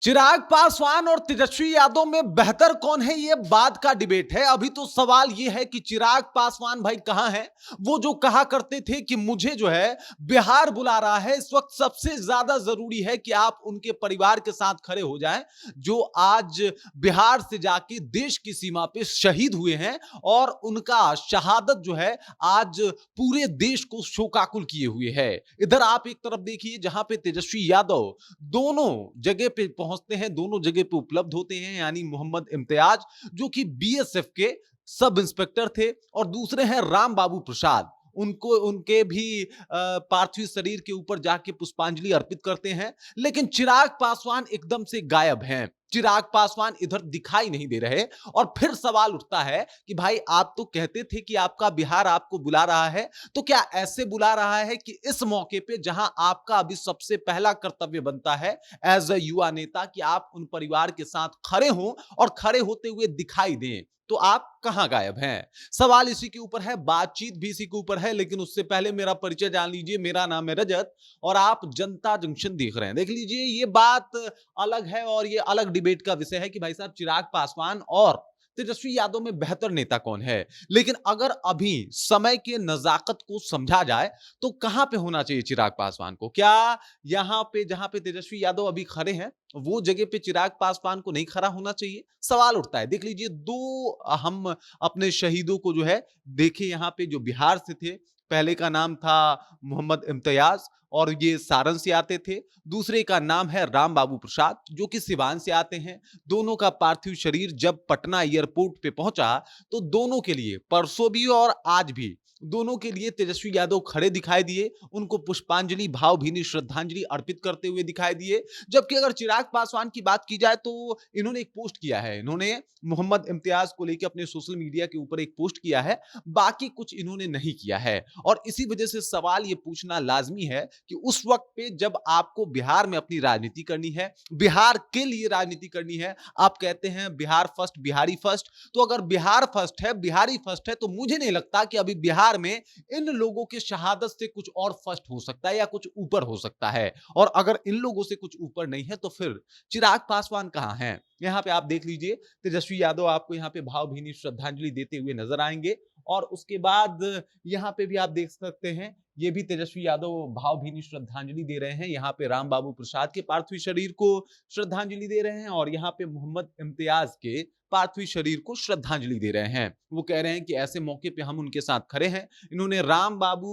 चिराग पासवान और तेजस्वी यादव में बेहतर कौन है, ये बात का डिबेट है। अभी तो सवाल ये है कि चिराग पासवान भाई कहां हैं। वो जो कहा करते थे कि मुझे जो है बिहार बुला रहा है, इस वक्त सबसे ज्यादा जरूरी है कि आप उनके परिवार के साथ खड़े हो जाएं, जो आज बिहार से जाके देश की सीमा पे शहीद हुए हैं। और उनका शहादत जो है आज पूरे देश को शोकाकुल किए हुए है। इधर आप एक तरफ देखिए जहां पे तेजस्वी यादव दोनों जगह पे पहुंचते हैं, दोनों जगह पे उपलब्ध होते हैं, यानी मोहम्मद इम्तियाज जो कि बीएसएफ के सब इंस्पेक्टर थे, और दूसरे हैं राम बाबू प्रसाद। उनको उनके भी पार्थिव शरीर के ऊपर जाके पुष्पांजलि अर्पित करते हैं। लेकिन चिराग पासवान एकदम से गायब हैं। चिराग पासवान इधर दिखाई नहीं दे रहे। और फिर सवाल उठता है कि भाई आप तो कहते थे कि आपका बिहार आपको बुला रहा है, तो क्या ऐसे बुला रहा है कि इस मौके पे जहां आपका अभी सबसे पहला कर्तव्य बनता है एज अ युवा नेता कि आप उन परिवार के साथ खड़े हों और खड़े होते हुए दिखाई दें, तो आप कहां गायब हैं? सवाल इसी के ऊपर है, बातचीत भी इसी के ऊपर है। लेकिन उससे पहले मेरा परिचय जान लीजिए। मेरा नाम है रजत और आप जनता जंक्शन देख रहे हैं। देख लीजिए, ये बात अलग है और ये अलग डिबेट का विषय है कि भाई साहब चिराग पासवान और तेजस्वी यादव में बेहतर नेता कौन है। लेकिन अगर अभी समय के नजाकत को समझा जाए तो कहां पे होना चाहिए चिराग पासवान को? क्या यहां पे जहां पे तेजस्वी यादव अभी खड़े हैं वो जगह पे चिराग पासवान को नहीं खड़ा होना चाहिए? सवाल उठता है। देख लीजिए, दो हम अपने शहीदों को जो है देखिए, यहां पे जो बिहार से थे, पहले का नाम था मोहम्मद इम्तियाज और ये सारण से आते थे। दूसरे का नाम है राम बाबू प्रसाद जो कि सिवान से आते हैं। दोनों का पार्थिव शरीर जब पटना एयरपोर्ट पे पहुंचा तो दोनों के लिए, परसों भी और आज भी, दोनों के लिए तेजस्वी यादव खड़े दिखाई दिए, उनको पुष्पांजलि भावभीनी श्रद्धांजलि अर्पित करते हुए दिखाई दिए। जबकि अगर चिराग पासवान की बात की जाए तो इन्होंने एक पोस्ट किया है, इन्होंने मोहम्मद इम्तियाज को लेकर अपने सोशल मीडिया के ऊपर एक पोस्ट किया है, बाकी कुछ इन्होंने नहीं किया है। और इसी वजह से सवाल ये पूछना लाजमी है कि उस वक्त पे जब आपको बिहार में अपनी राजनीति करनी है, बिहार के लिए राजनीति करनी है, आप कहते हैं बिहार फर्स्ट, बिहारी फर्स्ट, तो अगर बिहार फर्स्ट है, बिहारी फर्स्ट है, तो मुझे नहीं लगता कि अभी बिहार में इन लोगों के शहादत से कुछ और फर्स्ट हो सकता है या कुछ ऊपर हो सकता है। और अगर इन लोगों से कुछ ऊपर नहीं है तो फिर चिराग पासवान कहां हैं? यहां पे आप देख लीजिए, तेजस्वी यादव आपको यहां पे भावभीनी श्रद्धांजलि देते हुए नजर आएंगे। और उसके बाद यहां पे भी आप देख सकते हैं, ये भी तेजस्वी यादव भावभीनी श्रद्धांजलि दे रहे हैं। यहाँ पे राम बाबू प्रसाद के पार्थिव शरीर को श्रद्धांजलि दे रहे हैं और यहाँ पे मोहम्मद इम्तियाज के पार्थिव शरीर को श्रद्धांजलि दे रहे हैं। वो कह रहे हैं कि ऐसे मौके पे हम उनके साथ खड़े हैं। इन्होंने राम बाबू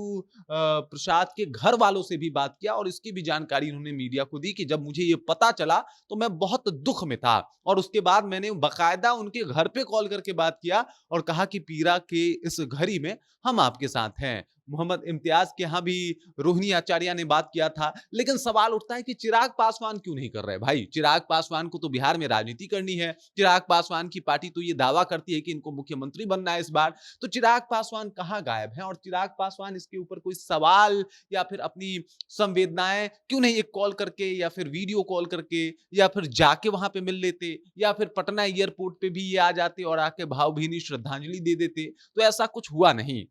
प्रसाद के घर वालों से भी बात किया और इसकी भी जानकारी इन्होंने मीडिया को दी कि जब मुझे ये पता चला तो मैं बहुत दुख में था और उसके बाद मैंने बाकायदा उनके घर पे कॉल करके बात किया और कहा कि पीरा के इस घड़ी में हम आपके साथ हैं। मोहम्मद इम्तियाज के यहाँ भी रोहिणी आचार्य ने बात किया था। लेकिन सवाल उठता है कि चिराग पासवान क्यों नहीं कर रहे? भाई चिराग पासवान को तो बिहार में राजनीति करनी है। चिराग पासवान की पार्टी तो ये दावा करती है कि इनको मुख्यमंत्री बनना है इस बार। तो चिराग पासवान कहां गायब हैं? और चिराग पासवान इसके ऊपर कोई सवाल या फिर अपनी संवेदनाएं क्यों नहीं एक कॉल करके या फिर वीडियो कॉल करके या फिर जाके वहां पे मिल लेते या फिर पटना एयरपोर्ट पे भी ये आ जाते और आके भावभीनी श्रद्धांजलि दे देते? तो ऐसा कुछ हुआ नहीं।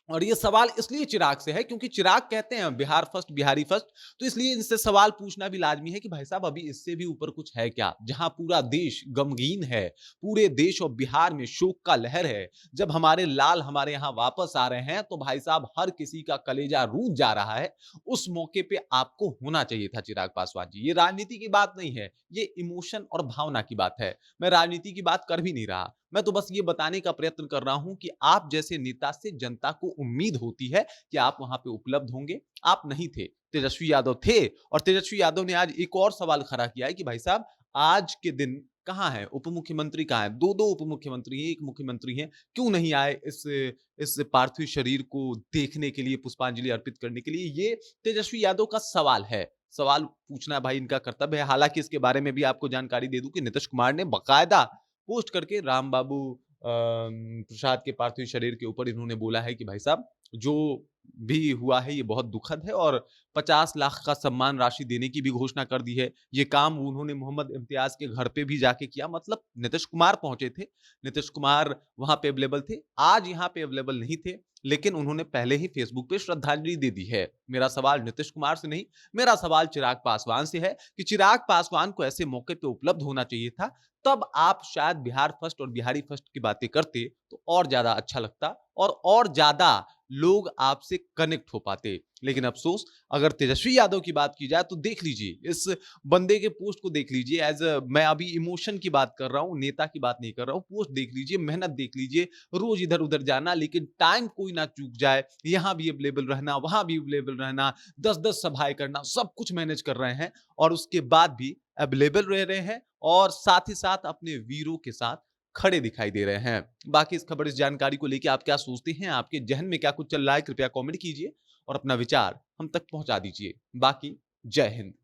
और ये सवाल इसलिए चिराग से है क्योंकि चिराग कहते हैं बिहार फर्स्ट, बिहारी फर्स्ट। तो इसलिए इनसे सवाल पूछना भी लाजमी है कि भाई साहब अभी इससे भी ऊपर कुछ है क्या? जहां पूरा देश गमगीन है, पूरे देश और बिहार में शोक का लहर है, जब हमारे लाल हमारे यहाँ वापस आ रहे हैं तो भाई साहब हर किसी का कलेजा रूठ जा रहा है। उस मौके पे आपको होना चाहिए था चिराग पासवान जी। ये राजनीति की बात नहीं है, ये इमोशन और भावना की बात है। मैं राजनीति की बात कर भी नहीं रहा, मैं तो बस ये बताने का प्रयत्न कर रहा हूं कि आप जैसे नेता से जनता को उम्मीद होती है कि आप वहां पे उपलब्ध होंगे। आप नहीं थे, तेजस्वी यादव थे। और तेजस्वी यादव ने आज एक और सवाल खड़ा किया है कि भाई साहब आज के दिन कहां है उप मुख्यमंत्री? कहां है? दो दो उप मुख्यमंत्री हैं, एक मुख्यमंत्री हैं, क्यों नहीं आए इस पार्थिव शरीर को देखने के लिए, पुष्पांजलि अर्पित करने के लिए? ये तेजस्वी यादव का सवाल है। सवाल पूछना भाई इनका कर्तव्य है। हालांकि इसके बारे में भी आपको जानकारी दे दूं कि नीतीश कुमार ने बाकायदा पोस्ट करके राम बाबू प्रसाद के पार्थिव शरीर के ऊपर इन्होंने बोला है कि भाई साहब जो भी हुआ है, ये बहुत दुखद है। और 50 लाख का सम्मान राशि देने की भी घोषणा कर दी है। ये काम उन्होंने मोहम्मद इम्तियाज के घर पे भी जाके किया, मतलब नीतीश कुमार पहुंचे थे, नीतीश कुमार वहां पे अवेलेबल थे, आज यहां पे अवेलेबल नहीं थे, लेकिन उन्होंने पहले ही फेसबुक पे श्रद्धांजलि दे दी है। मेरा सवाल नीतीश कुमार से नहीं, मेरा सवाल चिराग पासवान से है कि चिराग पासवान को ऐसे मौके पे उपलब्ध होना चाहिए था, तब आप शायद बिहार फर्स्ट और बिहारी फर्स्ट की बातें करते तो और ज्यादा अच्छा लगता और ज्यादा लोग आपसे कनेक्ट हो पाते। लेकिन अफसोस, अगर तेजस्वी यादव की बात की जाए तो देख लीजिए, इस बंदे के पोस्ट को देख लीजिए। मैं अभी इमोशन की बात कर रहा हूं, नेता की बात नहीं कर रहा हूं। पोस्ट देख लीजिए, मेहनत देख लीजिए, रोज इधर उधर जाना, लेकिन टाइम कोई ना चूक जाए, यहां भी अवेलेबल रहना, वहां भी अवेलेबल रहना, 10-10 सभाएं करना, सब कुछ मैनेज कर रहे हैं और उसके बाद भी अवेलेबल रह रहे हैं और साथ ही साथ अपने वीरों के साथ खड़े दिखाई दे रहे हैं। बाकी इस खबर, इस जानकारी को लेकर आप क्या सोचते हैं? आपके जहन में क्या कुछ चल रहा है? कृपया कमेंट कीजिए और अपना विचार हम तक पहुंचा दीजिए। बाकी जय हिंद।